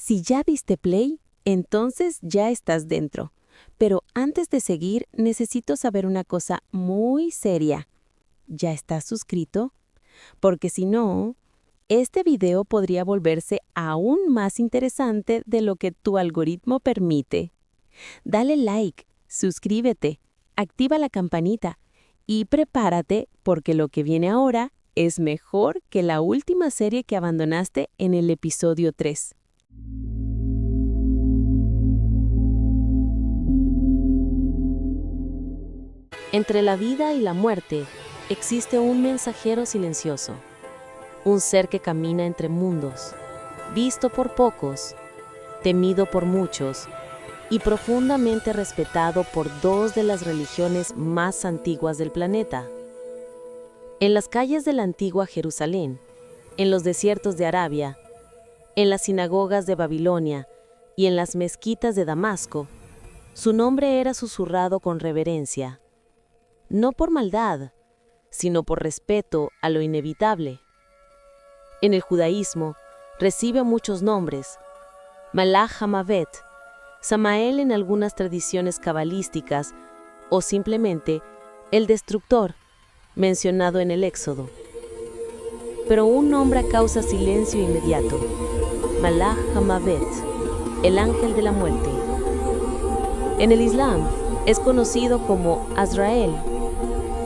Si ya diste play, entonces ya estás dentro. Pero antes de seguir, necesito saber una cosa muy seria. ¿Ya estás suscrito? Porque si no, este video podría volverse aún más interesante de lo que tu algoritmo permite. Dale like, suscríbete, activa la campanita y prepárate porque lo que viene ahora es mejor que la última serie que abandonaste en el episodio 3. Entre la vida y la muerte existe un mensajero silencioso, un ser que camina entre mundos, visto por pocos, temido por muchos y profundamente respetado por dos de las religiones más antiguas del planeta. En las calles de la antigua Jerusalén, en los desiertos de Arabia, en las sinagogas de Babilonia y en las mezquitas de Damasco, su nombre era susurrado con reverencia, no por maldad, sino por respeto a lo inevitable. En el judaísmo recibe muchos nombres: Malach HaMavet, Samael en algunas tradiciones cabalísticas, o simplemente el destructor, mencionado en el Éxodo. Pero un nombre causa silencio inmediato: Malach HaMavet, el ángel de la muerte. En el Islam es conocido como Azrael,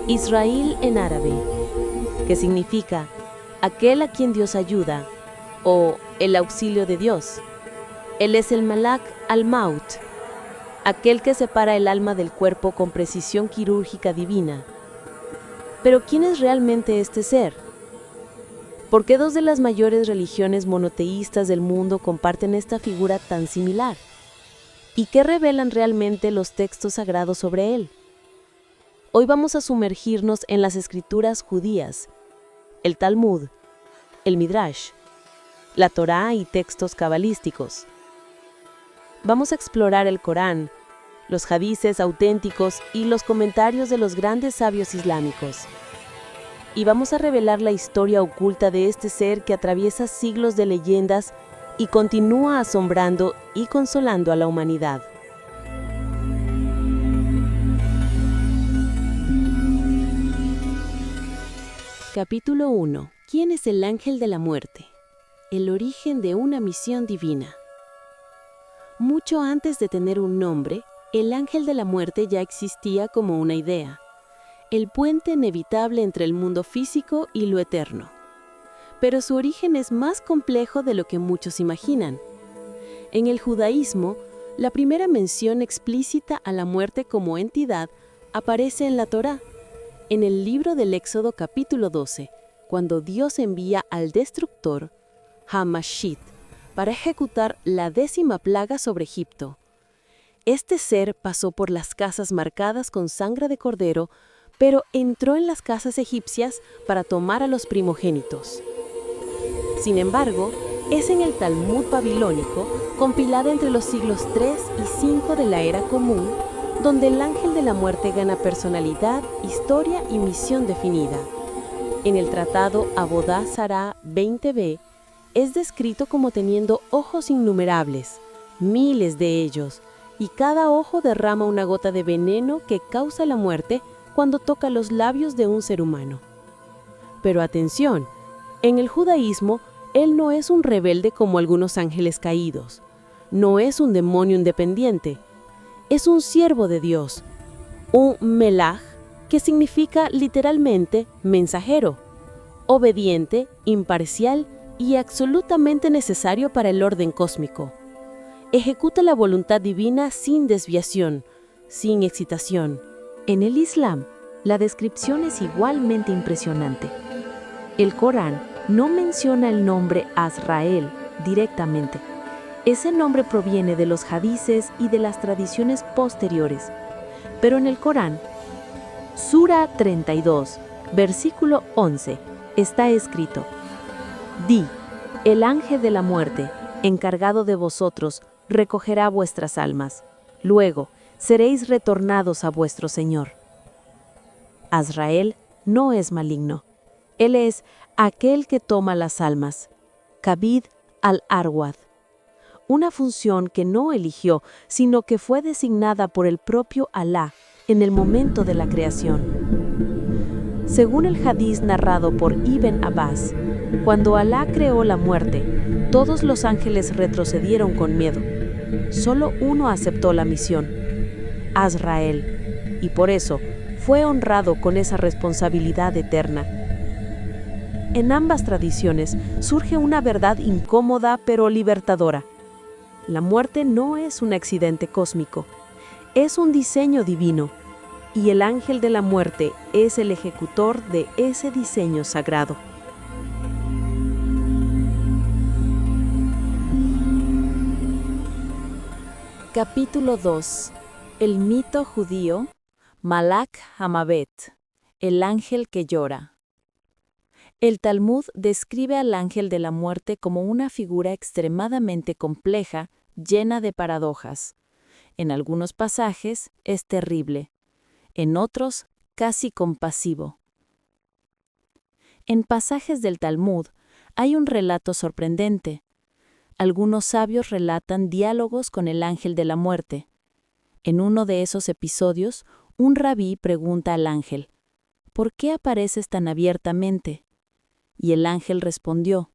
Israel en árabe, que significa aquel a quien Dios ayuda o el auxilio de Dios. Él es el Malak al-Maut, aquel que separa el alma del cuerpo con precisión quirúrgica divina. Pero ¿quién es realmente este ser? ¿Por qué dos de las mayores religiones monoteístas del mundo comparten esta figura tan similar? ¿Y qué revelan realmente los textos sagrados sobre él? Hoy vamos a sumergirnos en las escrituras judías, el Talmud, el Midrash, la Torá y textos cabalísticos. Vamos a explorar el Corán, los hadices auténticos y los comentarios de los grandes sabios islámicos. Y vamos a revelar la historia oculta de este ser que atraviesa siglos de leyendas y continúa asombrando y consolando a la humanidad. Capítulo 1. ¿Quién es el ángel de la muerte? El origen de una misión divina. Mucho antes de tener un nombre, el ángel de la muerte ya existía como una idea, el puente inevitable entre el mundo físico y lo eterno. Pero su origen es más complejo de lo que muchos imaginan. En el judaísmo, la primera mención explícita a la muerte como entidad aparece en la Torá, en el libro del Éxodo capítulo 12, cuando Dios envía al destructor, Hamashit, para ejecutar la 10ª plaga sobre Egipto. Este ser pasó por las casas marcadas con sangre de cordero, pero entró en las casas egipcias para tomar a los primogénitos. Sin embargo, es en el Talmud babilónico, compilado entre los siglos 3 y 5 de la Era Común, donde el ángel de la muerte gana personalidad, historia y misión definida. En el tratado Abodá Zará 20b, es descrito como teniendo ojos innumerables, miles de ellos, y cada ojo derrama una gota de veneno que causa la muerte cuando toca los labios de un ser humano. Pero atención, en el judaísmo, él no es un rebelde como algunos ángeles caídos, no es un demonio independiente, es un siervo de Dios, un melaj, que significa literalmente mensajero, obediente, imparcial y absolutamente necesario para el orden cósmico. Ejecuta la voluntad divina sin desviación, sin excitación. En el Islam, la descripción es igualmente impresionante. El Corán no menciona el nombre Azrael directamente. Ese nombre proviene de los hadices y de las tradiciones posteriores. Pero en el Corán, Sura 32, versículo 11, está escrito: Di, el ángel de la muerte, encargado de vosotros, recogerá vuestras almas. Luego seréis retornados a vuestro Señor. Azrael no es maligno. Él es aquel que toma las almas. Kabid al-Arwad. una función que no eligió, sino que fue designada por el propio Alá en el momento de la creación. Según el hadiz narrado por Ibn Abbas, cuando Alá creó la muerte, todos los ángeles retrocedieron con miedo. Solo uno aceptó la misión, Azrael, y por eso fue honrado con esa responsabilidad eterna. En ambas tradiciones surge una verdad incómoda pero libertadora. La muerte no es un accidente cósmico, es un diseño divino, y el ángel de la muerte es el ejecutor de ese diseño sagrado. Capítulo 2. El mito judío, Malak Hamavet, el ángel que llora. El Talmud describe al ángel de la muerte como una figura extremadamente compleja, llena de paradojas. En algunos pasajes es terrible, en otros casi compasivo. En pasajes del Talmud hay un relato sorprendente. Algunos sabios relatan diálogos con el ángel de la muerte. En uno de esos episodios, un rabí pregunta al ángel, ¿por qué apareces tan abiertamente? Y el ángel respondió,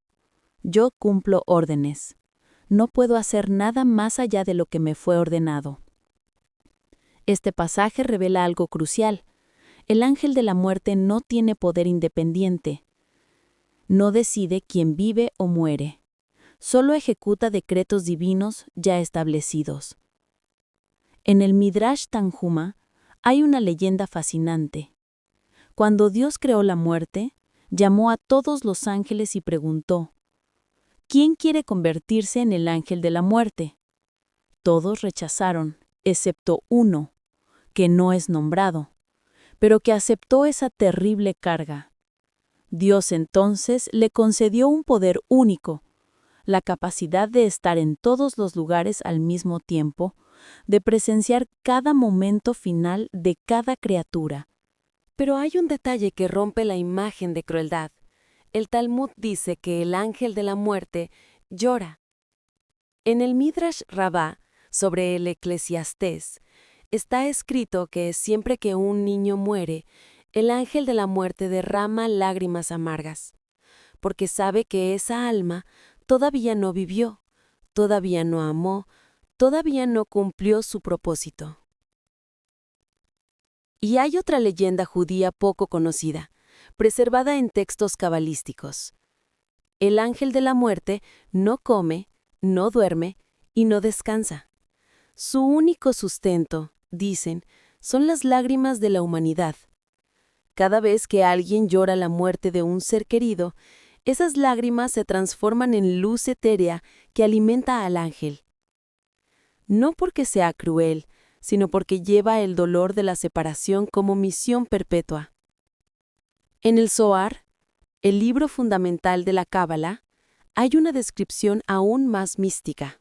yo cumplo órdenes. No puedo hacer nada más allá de lo que me fue ordenado. Este pasaje revela algo crucial. El ángel de la muerte no tiene poder independiente. No decide quién vive o muere. Solo ejecuta decretos divinos ya establecidos. En el Midrash Tanjuma hay una leyenda fascinante. Cuando Dios creó la muerte, llamó a todos los ángeles y preguntó, ¿quién quiere convertirse en el ángel de la muerte? Todos rechazaron, excepto uno, que no es nombrado, pero que aceptó esa terrible carga. Dios entonces le concedió un poder único, la capacidad de estar en todos los lugares al mismo tiempo, de presenciar cada momento final de cada criatura. Pero hay un detalle que rompe la imagen de crueldad. El Talmud dice que el ángel de la muerte llora. En el Midrash Rabbah, sobre el Eclesiastés, está escrito que siempre que un niño muere, el ángel de la muerte derrama lágrimas amargas, porque sabe que esa alma todavía no vivió, todavía no amó, todavía no cumplió su propósito. Y hay otra leyenda judía poco conocida, preservada en textos cabalísticos. El ángel de la muerte no come, no duerme y no descansa. Su único sustento, dicen, son las lágrimas de la humanidad. Cada vez que alguien llora la muerte de un ser querido, esas lágrimas se transforman en luz etérea que alimenta al ángel. No porque sea cruel, sino porque lleva el dolor de la separación como misión perpetua. En el Zohar, el libro fundamental de la Cábala, hay una descripción aún más mística.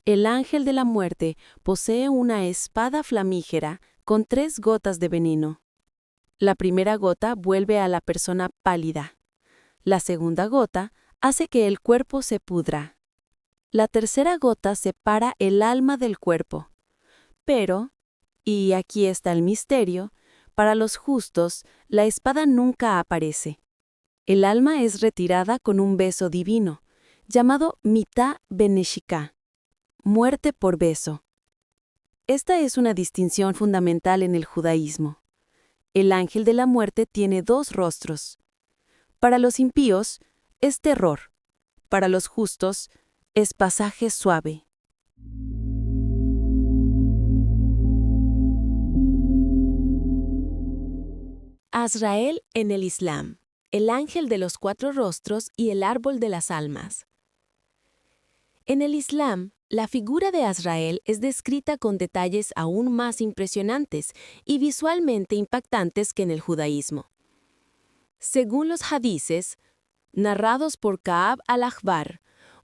El ángel de la muerte posee una espada flamígera con 3 gotas de veneno. La primera gota vuelve a la persona pálida. La segunda gota hace que el cuerpo se pudra. La tercera gota separa el alma del cuerpo. Pero, y aquí está el misterio, para los justos, la espada nunca aparece. El alma es retirada con un beso divino, llamado Mitá Beneshika, muerte por beso. Esta es una distinción fundamental en el judaísmo. El ángel de la muerte tiene 2 rostros. Para los impíos, es terror. Para los justos, es pasaje suave. Azrael en el Islam, el ángel de los 4 rostros y el árbol de las almas. En el Islam, la figura de Azrael es descrita con detalles aún más impresionantes y visualmente impactantes que en el judaísmo. Según los hadices, narrados por Ka'ab al-Ahbar,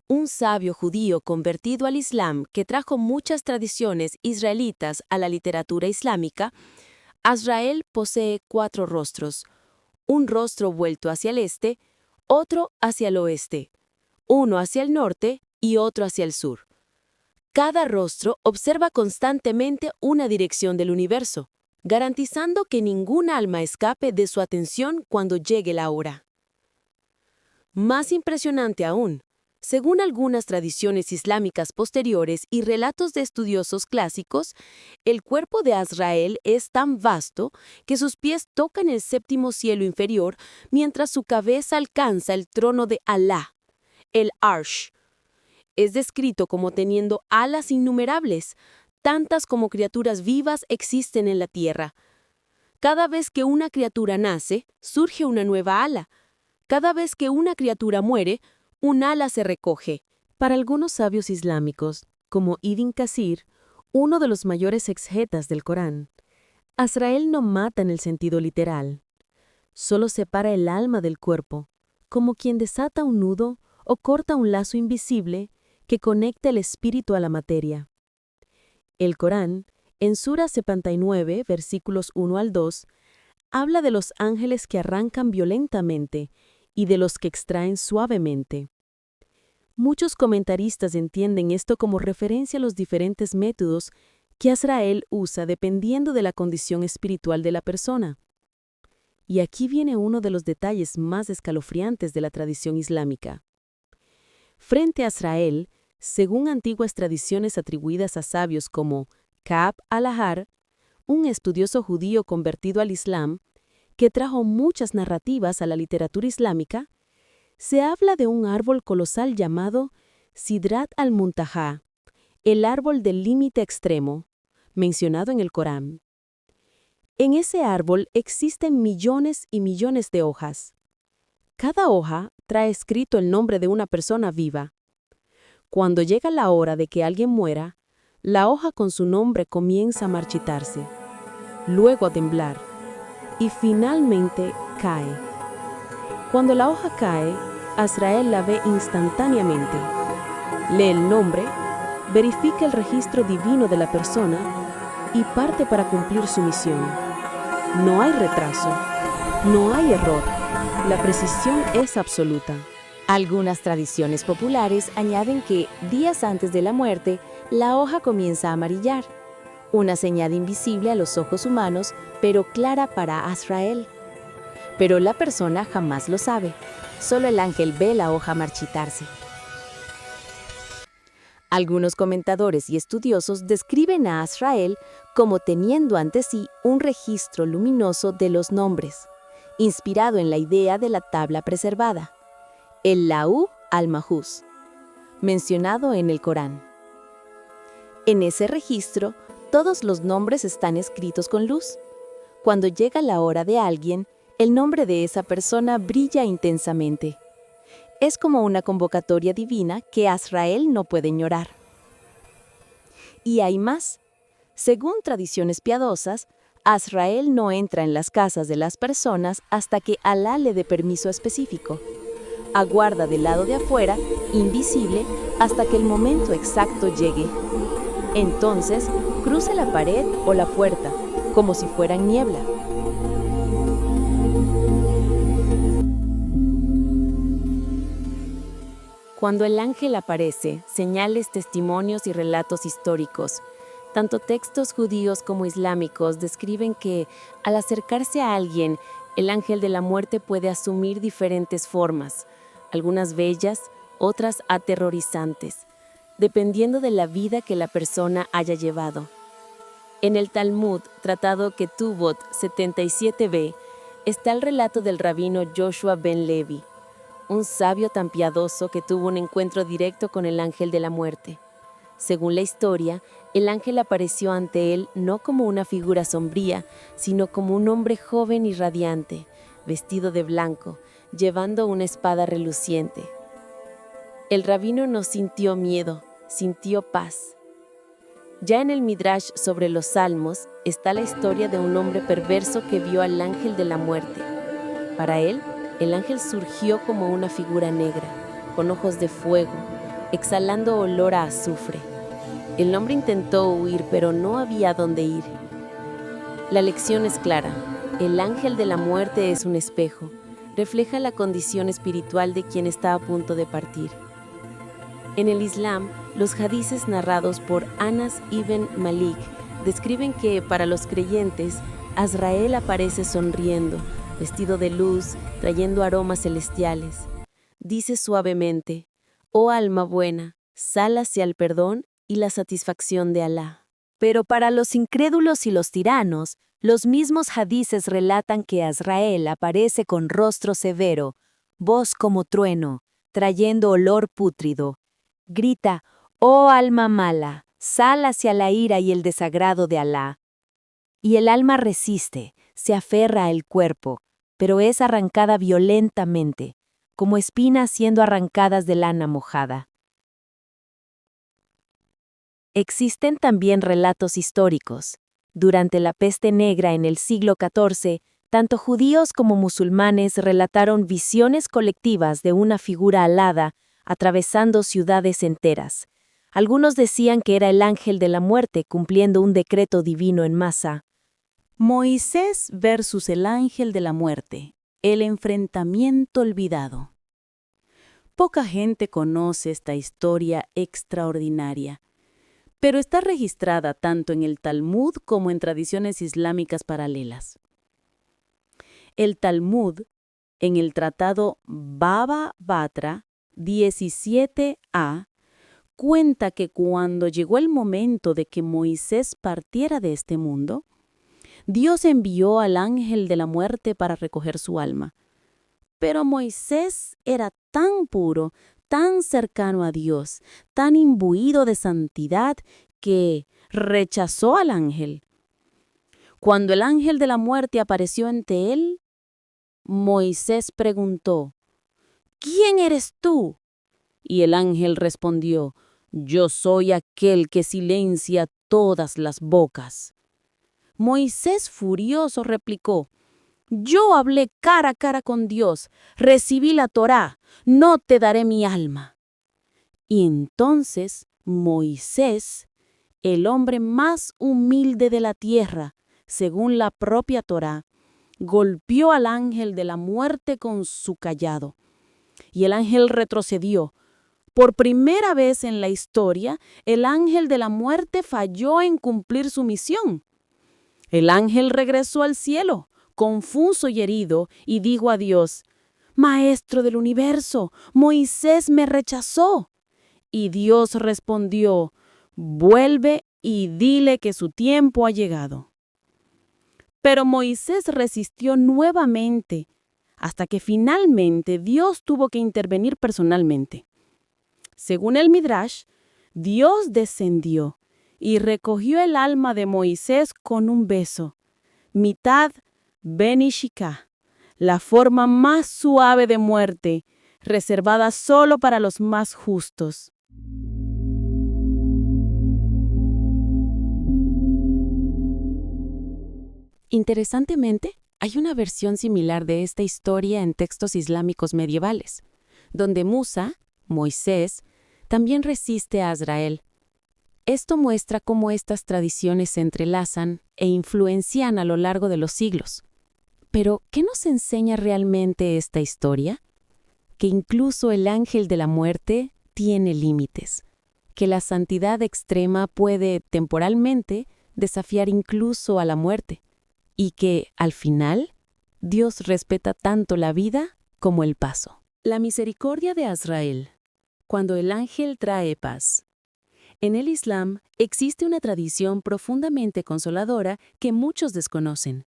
un sabio judío convertido al Islam que trajo muchas tradiciones israelitas a la literatura islámica, Azrael posee 4 rostros, un rostro vuelto hacia el este, otro hacia el oeste, uno hacia el norte y otro hacia el sur. Cada rostro observa constantemente una dirección del universo, garantizando que ninguna alma escape de su atención cuando llegue la hora. Más impresionante aún, según algunas tradiciones islámicas posteriores y relatos de estudiosos clásicos, el cuerpo de Azrael es tan vasto que sus pies tocan el séptimo cielo inferior mientras su cabeza alcanza el trono de Alá, el Arsh. Es descrito como teniendo alas innumerables, tantas como criaturas vivas existen en la tierra. Cada vez que una criatura nace, surge una nueva ala. Cada vez que una criatura muere, un ala se recoge. Para algunos sabios islámicos, como Ibn Kasir, uno de los mayores exegetas del Corán, Azrael no mata en el sentido literal. Solo separa el alma del cuerpo, como quien desata un nudo o corta un lazo invisible que conecta el espíritu a la materia. El Corán, en Sura 79, versículos 1 al 2, habla de los ángeles que arrancan violentamente y de los que extraen suavemente. Muchos comentaristas entienden esto como referencia a los diferentes métodos que Azrael usa dependiendo de la condición espiritual de la persona. Y aquí viene uno de los detalles más escalofriantes de la tradición islámica. Frente a Azrael, según antiguas tradiciones atribuidas a sabios como Ka'b al-Ahbar, un estudioso judío convertido al Islam, que trajo muchas narrativas a la literatura islámica, se habla de un árbol colosal llamado Sidrat al-Muntaha, el árbol del límite extremo, mencionado en el Corán. En ese árbol existen millones y millones de hojas. Cada hoja trae escrito el nombre de una persona viva. Cuando llega la hora de que alguien muera, la hoja con su nombre comienza a marchitarse, luego a temblar, y finalmente cae. Cuando la hoja cae, Azrael la ve instantáneamente. Lee el nombre, verifica el registro divino de la persona y parte para cumplir su misión. No hay retraso, no hay error, la precisión es absoluta. Algunas tradiciones populares añaden que, días antes de la muerte, la hoja comienza a amarillar, una señal invisible a los ojos humanos, pero clara para Azrael. Pero la persona jamás lo sabe, solo el ángel ve la hoja marchitarse. Algunos comentadores y estudiosos describen a Azrael como teniendo ante sí un registro luminoso de los nombres, inspirado en la idea de la tabla preservada, el Lahu al-Mahfuz, mencionado en el Corán. En ese registro, todos los nombres están escritos con luz. Cuando llega la hora de alguien, el nombre de esa persona brilla intensamente. Es como una convocatoria divina que Azrael no puede ignorar. Y hay más. Según tradiciones piadosas, Azrael no entra en las casas de las personas hasta que Alá le dé permiso específico. Aguarda del lado de afuera, invisible, hasta que el momento exacto llegue. Entonces, cruza la pared o la puerta, como si fueran niebla. Cuando el ángel aparece, señales, testimonios y relatos históricos, tanto textos judíos como islámicos describen que, al acercarse a alguien, el ángel de la muerte puede asumir diferentes formas, algunas bellas, otras aterrorizantes, dependiendo de la vida que la persona haya llevado. En el Talmud, tratado Ketubot 77b, está el relato del rabino Joshua ben Levi, un sabio tan piadoso que tuvo un encuentro directo con el ángel de la muerte. Según la historia, el ángel apareció ante él no como una figura sombría, sino como un hombre joven y radiante, vestido de blanco, llevando una espada reluciente. El rabino no sintió miedo, sintió paz. Ya en el Midrash sobre los Salmos está la historia de un hombre perverso que vio al ángel de la muerte. Para él, el ángel surgió como una figura negra, con ojos de fuego, exhalando olor a azufre. El hombre intentó huir, pero no había dónde ir. La lección es clara. El ángel de la muerte es un espejo. Refleja la condición espiritual de quien está a punto de partir. En el Islam, los hadices narrados por Anas ibn Malik describen que, para los creyentes, Azrael aparece sonriendo, vestido de luz, trayendo aromas celestiales. Dice suavemente: «Oh alma buena, sal hacia el perdón y la satisfacción de Alá». Pero para los incrédulos y los tiranos, los mismos hadices relatan que Azrael aparece con rostro severo, voz como trueno, trayendo olor pútrido. Grita: «Oh alma mala, sal hacia la ira y el desagrado de Alá». Y el alma resiste, se aferra al cuerpo, pero es arrancada violentamente, como espinas siendo arrancadas de lana mojada. Existen también relatos históricos. Durante la peste negra en el siglo XIV, tanto judíos como musulmanes relataron visiones colectivas de una figura alada atravesando ciudades enteras. Algunos decían que era el ángel de la muerte cumpliendo un decreto divino en masa. Moisés versus el ángel de la muerte, el enfrentamiento olvidado. Poca gente conoce esta historia extraordinaria, pero está registrada tanto en el Talmud como en tradiciones islámicas paralelas. El Talmud, en el tratado Baba Batra 17a, cuenta que cuando llegó el momento de que Moisés partiera de este mundo, Dios envió al ángel de la muerte para recoger su alma. Pero Moisés era tan puro, tan cercano a Dios, tan imbuido de santidad, que rechazó al ángel. Cuando el ángel de la muerte apareció ante él, Moisés preguntó: «¿Quién eres tú?». Y el ángel respondió: «Yo soy aquel que silencia todas las bocas». Moisés, furioso, replicó: «Yo hablé cara a cara con Dios, recibí la Torá, no te daré mi alma». Y entonces Moisés, el hombre más humilde de la tierra, según la propia Torá, golpeó al ángel de la muerte con su cayado. Y el ángel retrocedió. Por primera vez en la historia, el ángel de la muerte falló en cumplir su misión. El ángel regresó al cielo, confuso y herido, y dijo a Dios: «Maestro del universo, Moisés me rechazó». Y Dios respondió: «Vuelve y dile que su tiempo ha llegado». Pero Moisés resistió nuevamente, hasta que finalmente Dios tuvo que intervenir personalmente. Según el Midrash, Dios descendió y recogió el alma de Moisés con un beso, mitad benishika, la forma más suave de muerte, reservada solo para los más justos. Interesantemente, hay una versión similar de esta historia en textos islámicos medievales, donde Musa, Moisés, también resiste a Azrael. Esto muestra cómo estas tradiciones se entrelazan e influencian a lo largo de los siglos. Pero, ¿qué nos enseña realmente esta historia? Que incluso el ángel de la muerte tiene límites, que la santidad extrema puede, temporalmente, desafiar incluso a la muerte, y que, al final, Dios respeta tanto la vida como el paso. La misericordia de Azrael, cuando el ángel trae paz. En el Islam existe una tradición profundamente consoladora que muchos desconocen.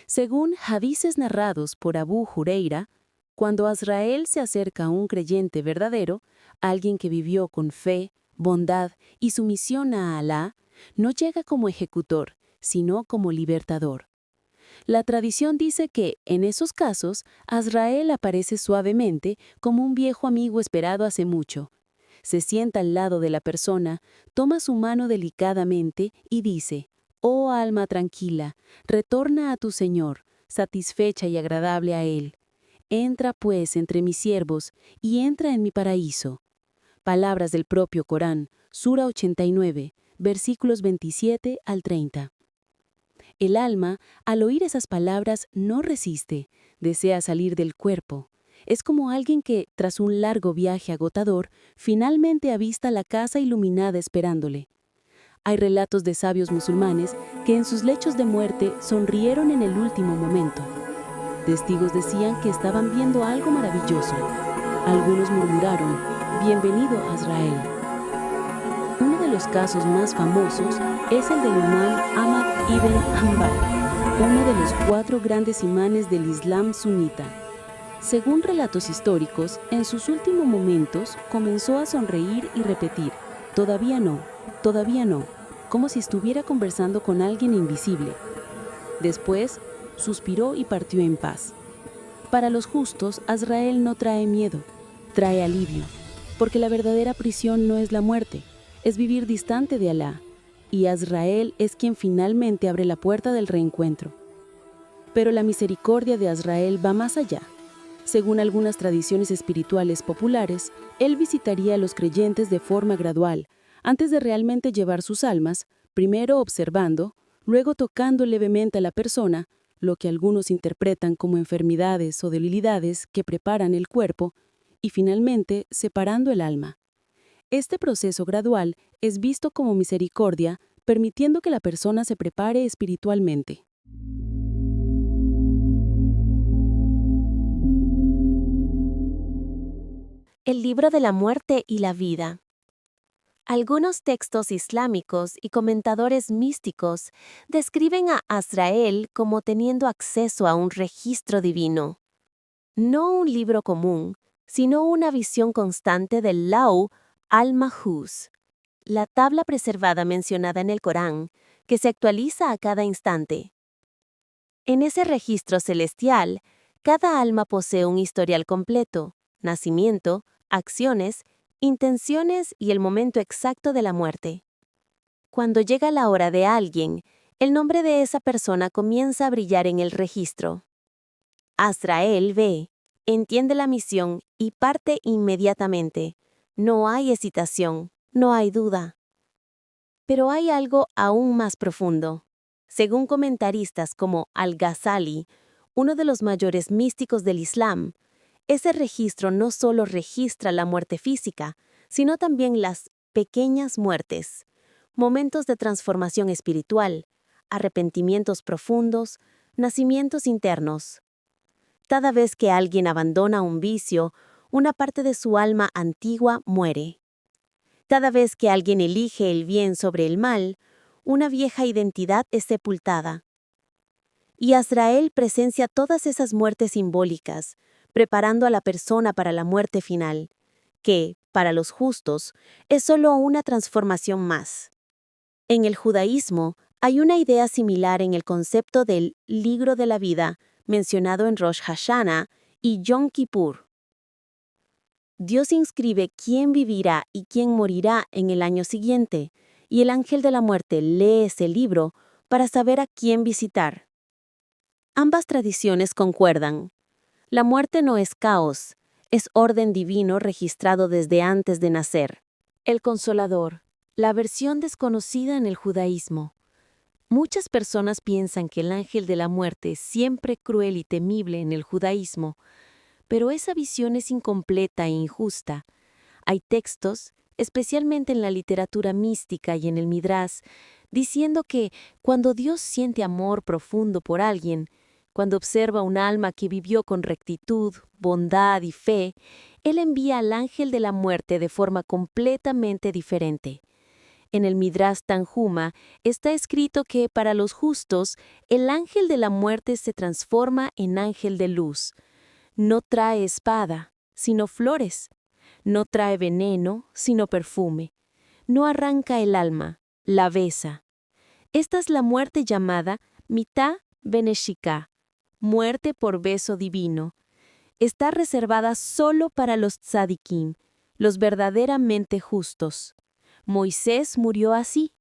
Según hadices narrados por Abu Huraira, cuando Azrael se acerca a un creyente verdadero, alguien que vivió con fe, bondad y sumisión a Alá, no llega como ejecutor, sino como libertador. La tradición dice que, en esos casos, Azrael aparece suavemente como un viejo amigo esperado hace mucho. Se sienta al lado de la persona, toma su mano delicadamente y dice: «Oh alma tranquila, retorna a tu Señor, satisfecha y agradable a Él. Entra pues entre mis siervos y entra en mi paraíso». Palabras del propio Corán, Sura 89, versículos 27 al 30. El alma, al oír esas palabras, no resiste, desea salir del cuerpo. Es como alguien que, tras un largo viaje agotador, finalmente avista la casa iluminada esperándole. Hay relatos de sabios musulmanes que en sus lechos de muerte sonrieron en el último momento. Testigos decían que estaban viendo algo maravilloso. Algunos murmuraron, «Bienvenido a Azrael». Uno de los casos más famosos es el del imán Ahmad ibn Hanbal, uno de los 4 grandes imanes del Islam sunita. Según relatos históricos, en sus últimos momentos comenzó a sonreír y repetir, todavía no, como si estuviera conversando con alguien invisible. Después, suspiró y partió en paz. Para los justos, Azrael no trae miedo, trae alivio, porque la verdadera prisión no es la muerte, es vivir distante de Alá, y Azrael es quien finalmente abre la puerta del reencuentro. Pero la misericordia de Azrael va más allá. Según algunas tradiciones espirituales populares, él visitaría a los creyentes de forma gradual, antes de realmente llevar sus almas, primero observando, luego tocando levemente a la persona, lo que algunos interpretan como enfermedades o debilidades que preparan el cuerpo, y finalmente separando el alma. Este proceso gradual es visto como misericordia, permitiendo que la persona se prepare espiritualmente. El libro de la muerte y la vida. Algunos textos islámicos y comentadores místicos describen a Azrael como teniendo acceso a un registro divino. No un libro común, sino una visión constante del Law al-Mahfuz, la tabla preservada mencionada en el Corán, que se actualiza a cada instante. En ese registro celestial, cada alma posee un historial completo, nacimiento, acciones, intenciones y el momento exacto de la muerte. Cuando llega la hora de alguien, el nombre de esa persona comienza a brillar en el registro. Azrael ve, entiende la misión y parte inmediatamente. No hay hesitación, no hay duda. Pero hay algo aún más profundo. Según comentaristas como Al-Ghazali, uno de los mayores místicos del Islam, ese registro no solo registra la muerte física, sino también las pequeñas muertes, momentos de transformación espiritual, arrepentimientos profundos, nacimientos internos. Cada vez que alguien abandona un vicio, una parte de su alma antigua muere. Cada vez que alguien elige el bien sobre el mal, una vieja identidad es sepultada. Y Azrael presencia todas esas muertes simbólicas, preparando a la persona para la muerte final, que, para los justos, es solo una transformación más. En el judaísmo, hay una idea similar en el concepto del libro de la vida, mencionado en Rosh Hashanah y Yom Kippur. Dios inscribe quién vivirá y quién morirá en el año siguiente, y el ángel de la muerte lee ese libro para saber a quién visitar. Ambas tradiciones concuerdan. La muerte no es caos, es orden divino registrado desde antes de nacer. El Consolador, la versión desconocida en el judaísmo. Muchas personas piensan que el ángel de la muerte es siempre cruel y temible en el judaísmo, pero esa visión es incompleta e injusta. Hay textos, especialmente en la literatura mística y en el Midrash, diciendo que cuando Dios siente amor profundo por alguien, cuando observa un alma que vivió con rectitud, bondad y fe, Él envía al ángel de la muerte de forma completamente diferente. En el Midrash Tanjuma está escrito que para los justos, el ángel de la muerte se transforma en ángel de luz. No trae espada, sino flores. No trae veneno, sino perfume. No arranca el alma, la besa. Esta es la muerte llamada Mitá Beneshika, muerte por beso divino. Está reservada solo para los tzadikim, los verdaderamente justos. Moisés murió así,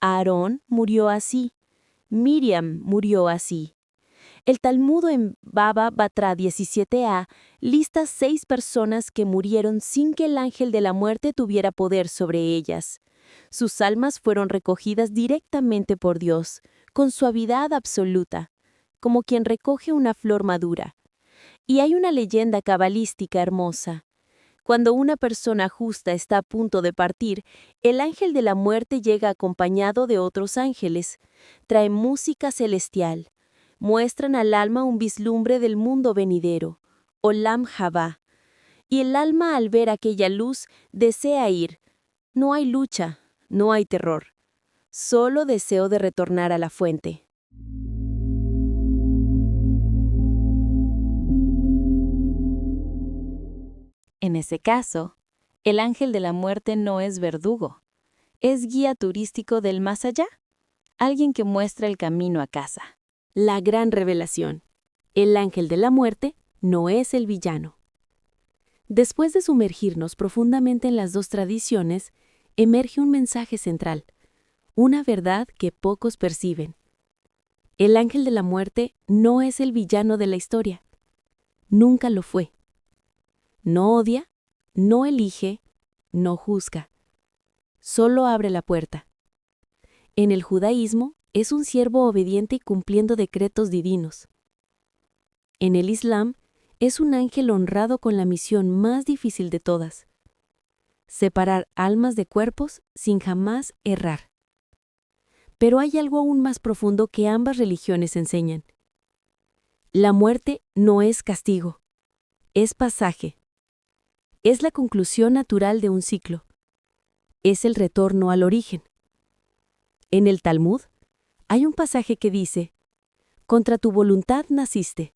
Aarón murió así, Miriam murió así. El Talmud en Baba Batra 17a lista 6 personas que murieron sin que el ángel de la muerte tuviera poder sobre ellas. Sus almas fueron recogidas directamente por Dios, con suavidad absoluta, como quien recoge una flor madura. Y hay una leyenda cabalística hermosa. Cuando una persona justa está a punto de partir, el ángel de la muerte llega acompañado de otros ángeles, trae música celestial, muestran al alma un vislumbre del mundo venidero, Olam Jabá, y el alma al ver aquella luz desea ir. No hay lucha, no hay terror, solo deseo de retornar a la fuente. En ese caso, el ángel de la muerte no es verdugo, es guía turístico del más allá, alguien que muestra el camino a casa. La gran revelación. El ángel de la muerte no es el villano. Después de sumergirnos profundamente en las dos tradiciones, emerge un mensaje central, una verdad que pocos perciben. El ángel de la muerte no es el villano de la historia. Nunca lo fue. No odia, no elige, no juzga. Solo abre la puerta. En el judaísmo, es un siervo obediente y cumpliendo decretos divinos. En el Islam, es un ángel honrado con la misión más difícil de todas: separar almas de cuerpos sin jamás errar. Pero hay algo aún más profundo que ambas religiones enseñan. La muerte no es castigo, es pasaje. Es la conclusión natural de un ciclo. Es el retorno al origen. En el Talmud, hay un pasaje que dice: contra tu voluntad naciste,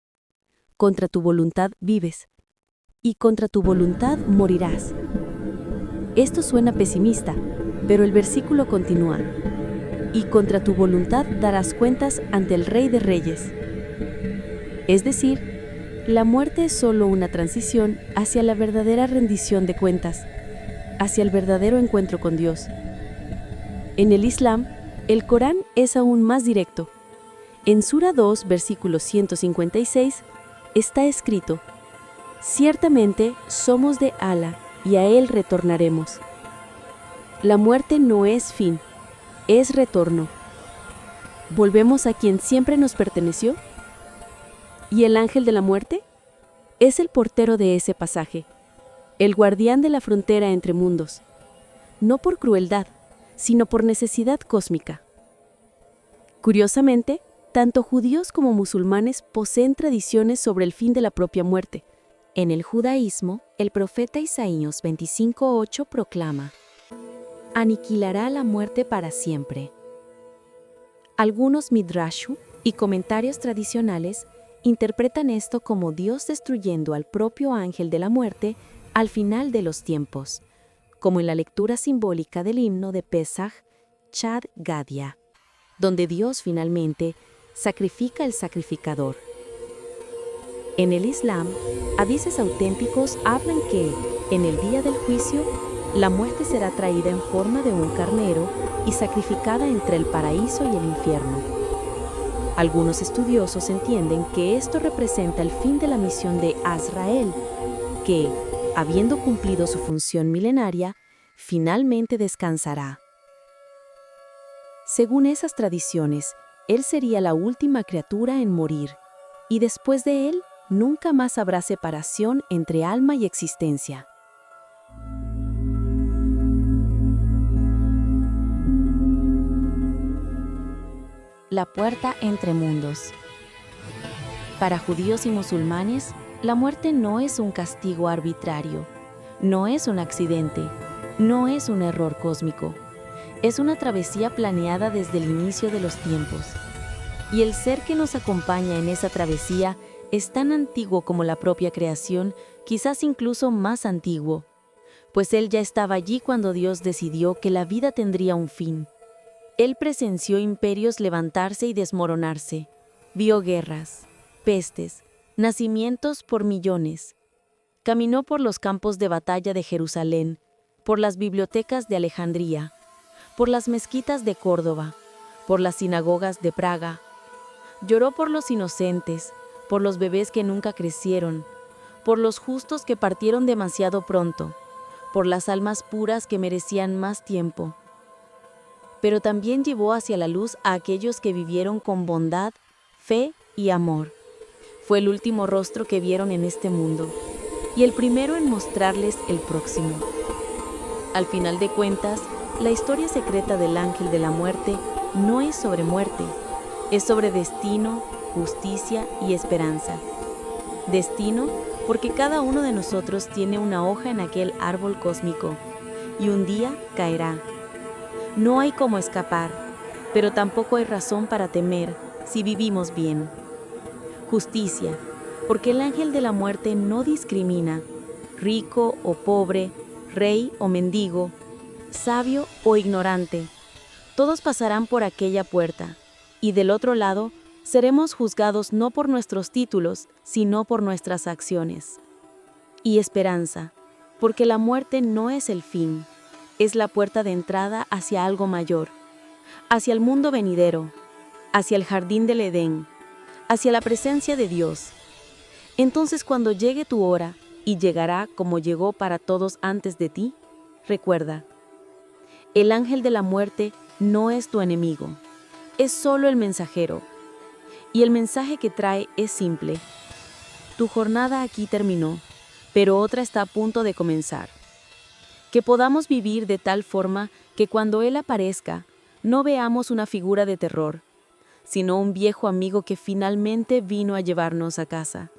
contra tu voluntad vives, y contra tu voluntad morirás. Esto suena pesimista, pero el versículo continúa: y contra tu voluntad darás cuentas ante el Rey de Reyes. Es decir, la muerte es solo una transición hacia la verdadera rendición de cuentas, hacia el verdadero encuentro con Dios. En el Islam, el Corán es aún más directo. En Sura 2, versículo 156, está escrito: ciertamente somos de Alá y a Él retornaremos. La muerte no es fin, es retorno. ¿Volvemos a quien siempre nos perteneció? ¿Y el ángel de la muerte? Es el portero de ese pasaje, el guardián de la frontera entre mundos, no por crueldad, sino por necesidad cósmica. Curiosamente, tanto judíos como musulmanes poseen tradiciones sobre el fin de la propia muerte. En el judaísmo, el profeta Isaías 25:8 proclama: aniquilará la muerte para siempre. Algunos midrashu y comentarios tradicionales interpretan esto como Dios destruyendo al propio ángel de la muerte al final de los tiempos, como en la lectura simbólica del himno de Pesaj, Chad Gadya, donde Dios finalmente sacrifica el sacrificador. En el Islam, hadices auténticos hablan que, en el día del juicio, la muerte será traída en forma de un carnero y sacrificada entre el paraíso y el infierno. Algunos estudiosos entienden que esto representa el fin de la misión de Azrael, que, habiendo cumplido su función milenaria, finalmente descansará. Según esas tradiciones, él sería la última criatura en morir, y después de él, nunca más habrá separación entre alma y existencia. La puerta entre mundos. Para judíos y musulmanes, la muerte no es un castigo arbitrario, no es un accidente, no es un error cósmico. Es una travesía planeada desde el inicio de los tiempos. Y el ser que nos acompaña en esa travesía es tan antiguo como la propia creación, quizás incluso más antiguo, pues él ya estaba allí cuando Dios decidió que la vida tendría un fin. Él presenció imperios levantarse y desmoronarse, vio guerras, pestes, nacimientos por millones. Caminó por los campos de batalla de Jerusalén, por las bibliotecas de Alejandría, por las mezquitas de Córdoba, por las sinagogas de Praga. Lloró por los inocentes, por los bebés que nunca crecieron, por los justos que partieron demasiado pronto, por las almas puras que merecían más tiempo. Pero también llevó hacia la luz a aquellos que vivieron con bondad, fe y amor. Fue el último rostro que vieron en este mundo y el primero en mostrarles el próximo. Al final de cuentas, la historia secreta del ángel de la muerte no es sobre muerte, es sobre destino, justicia y esperanza. Destino porque cada uno de nosotros tiene una hoja en aquel árbol cósmico y un día caerá. No hay cómo escapar, pero tampoco hay razón para temer si vivimos bien. Justicia, porque el ángel de la muerte no discrimina, rico o pobre, rey o mendigo, sabio o ignorante. Todos pasarán por aquella puerta, y del otro lado seremos juzgados no por nuestros títulos, sino por nuestras acciones. Y esperanza, porque la muerte no es el fin, es la puerta de entrada hacia algo mayor, hacia el mundo venidero, hacia el jardín del Edén, hacia la presencia de Dios. Entonces cuando llegue tu hora, y llegará como llegó para todos antes de ti, recuerda, el ángel de la muerte no es tu enemigo, es solo el mensajero. Y el mensaje que trae es simple. Tu jornada aquí terminó, pero otra está a punto de comenzar. Que podamos vivir de tal forma que cuando Él aparezca, no veamos una figura de terror, sino un viejo amigo que finalmente vino a llevarnos a casa.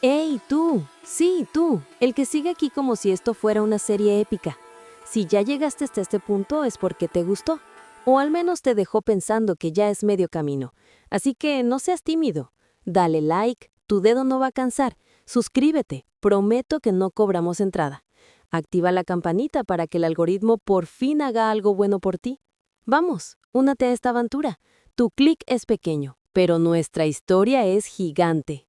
¡Ey, tú! Sí, tú, el que sigue aquí como si esto fuera una serie épica. Si ya llegaste hasta este punto es porque te gustó, o al menos te dejó pensando que ya es medio camino. Así que no seas tímido. Dale like, tu dedo no va a cansar. Suscríbete, prometo que no cobramos entrada. Activa la campanita para que el algoritmo por fin haga algo bueno por ti. Vamos, únete a esta aventura. Tu clic es pequeño, pero nuestra historia es gigante.